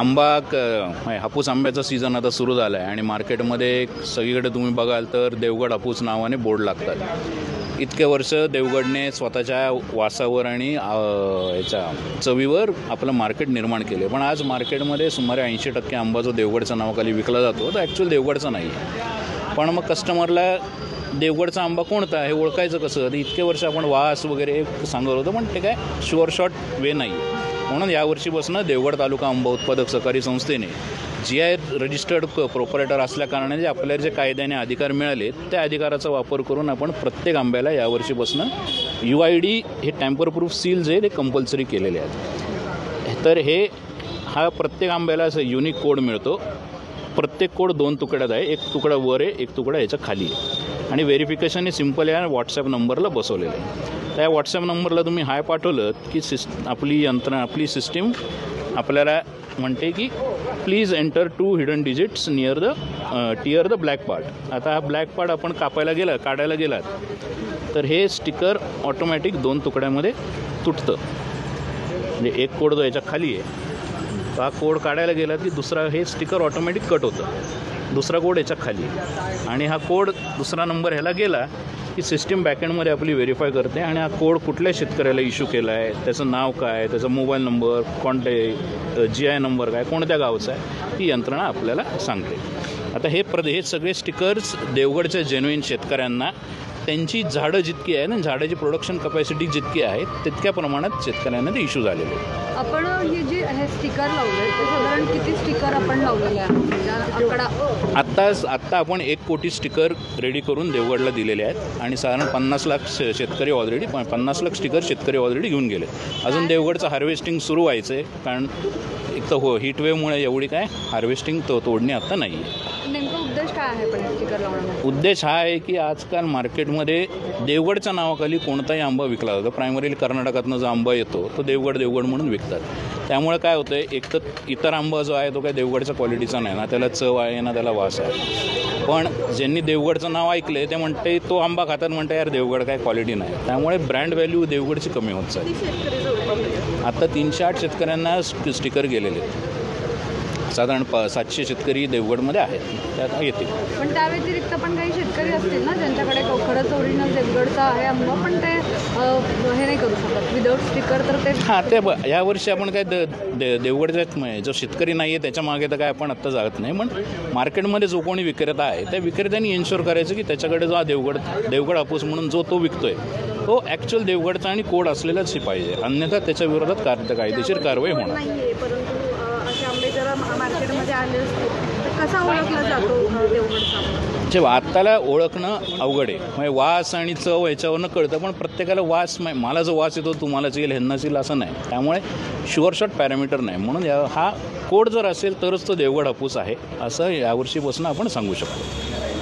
आंबा हापूस आंब्याचा सीझन आता सुरू झाला आहे आणि मार्केटमध्ये सगळीकडे तुम्ही बघाल तर देवगड हापूस नावाने बोर्ड लागतात. इतके वर्ष देवगडने स्वतःच्या वासावर आणि याच्या चवीवर आपलं मार्केट निर्माण केले. पण आज मार्केटमध्ये सुमारे 80% आंबा जो देवगडच्या नावाखाली विकला जातो तो ॲक्च्युअल देवगडचा नाही आहे. पण मग कस्टमरला देवगडचा आंबा कोणता हे ओळखायचं कसं? तर इतके वर्ष आपण वास वगैरे सांगत होतो, पण ते काय शुअर शॉट वे नाही आहे. म्हणून यावर्षीपासून देवगड तालुका आंबा उत्पादक सहकारी संस्थेने GI रजिस्टर्ड प्रोपरेटर असल्याकारणाने जे आपल्याला जे कायद्याने अधिकार मिळाले त्या अधिकाराचा वापर करून आपण प्रत्येक आंब्याला यावर्षीपासून UID हे टॅम्पर प्रूफ सील जे ते कंपल्सरी केलेले आहेत. तर हा प्रत्येक आंब्याला असं युनिक कोड मिळतो. प्रत्येक कोड 2 तुकड्यात आहे. एक तुकडा वर आहे, एक तुकडा याच्या खाली आहे. आणि व्हेरिफिकेशन हे सिम्पल या WhatsApp नंबरला बसवलेलं आहे. त्या WhatsApp नंबरला तुम्ही हाय पाठवलं की आपली सिस्टीम आपल्याला म्हणते की please enter 2 hidden digits tear the black part. आता हा ब्लॅक पार्ट आपण काढायला गेलात तर हे स्टिकर ऑटोमॅटिक 2 तुकड्यामध्ये तुटतं. म्हणजे एक कोड जो याच्या खाली आहे तो हा कोड काढायला गेला की दुसरा हे स्टिकर ऑटोमॅटिक कट होतं. दुसरा कोड याच्या खाली आणि हा कोड दुसरा नंबर ह्याला गेला की सिस्टीम बॅकएंडमध्ये आपली व्हेरीफाय करते आणि हा कोड कुठल्या शेतकऱ्याला इश्यू केला आहे, त्याचं नाव काय, त्याचा मोबाईल नंबर, GI नंबर काय, कोणत्या गावचा आहे, ही यंत्रणा आपल्याला सांगते. आता हे सगळे स्टिकर्स देवगडच्या जेन्युइन शेतकऱ्यांना त्यांची झाडं जितकी आहे ना, झाडाची प्रोडक्शन कपॅसिटी जितकी आहे तितक्या प्रमाणात शेतकऱ्यांना ते इश्यू झालेले आहे. आपण हे स्टिकर लावले ते साधारण किती स्टिकर आपण लावलेले आहे? आत्ता आपण 1 कोटी स्टिकर रेडी करून देवगडला दिलेले आहेत आणि साधारण 50 लाख स्टिकर शेतकरी ऑलरेडी घेऊन गेले. अजून देवगडचं हार्वेस्टिंग सुरू व्हायचं आहे, कारण एक तर हीटवेव्हमुळे एवढी काय हार्वेस्टिंग तोडणी आत्ता नाही आहे. नेमका उद्देश काय आहे पण स्टिकर लावण्याचा? उद्देश हा आहे की आजकाल मार्केटमध्ये देवगडच्या नावाखाली कोणताही आंबा विकला जातो. प्रायमरीली कर्नाटकातनं जो आंबा येतो तो देवगड म्हणून विकतात. त्यामुळे काय होतं आहे, एक तर इतर आंबा जो आहे तो काय देवगडच्या क्वालिटीचा नाही ना, त्याला चव आहे ना त्याला वास आहे. पण ज्यांनी देवगडचं नाव ऐकले ते म्हणते तो आंबा खातात, म्हणते यार देवगड काय क्वालिटी नाही. त्यामुळे ब्रँड व्हॅल्यू देवगडची कमी होत चालली. आता 308 शेतकऱ्यांना स्टिकर गेलेले आहेत. साधारण 700 शेतकरी देवगडमध्ये आहेत, त्यात येतील. पण त्या व्यतिरिक्त पण काही शेतकरी असतील ना ज्यांच्याकडे खरंच ओरिजिनल देवगडचा आहे आंबा, पण ते हे नाही करू शकत विदाऊट स्टिकर, तर ते यावर्षी आपण काय देवगडच्या जो शेतकरी नाही आहे त्याच्या मागे तर काय आपण आत्ता जात नाही. पण मार्केटमध्ये जो कोणी विक्रेता आहे त्या विक्रेत्यांनी इन्शुअर करायचं की त्याच्याकडे जो देवगड हापूस म्हणून जो तो विकतोय तो ॲक्च्युअल देवगडचा आणि कोड असलेलाच पाहिजे, अन्यथा त्याच्या विरोधात कायदेशीर कारवाई होणार. असे आंबे जर मार्केटमध्ये आले असते तर कसा ओळखला जातो देवगडचा? जेव्हा आत्ताला ओळखणं अवघड आहे. म्हणजे वास आणि चव याच्यावरनं कळतं, पण प्रत्येकाला वास मला जो वास येतो तुम्हालाच येईल ह्यांनाच येईल असं नाही. त्यामुळे शुअर शॉट पॅरामीटर नाही. म्हणून हा कोड जर असेल तरच तो देवगड हापूस आहे असं यावर्षीपासून आपण सांगू शकतो.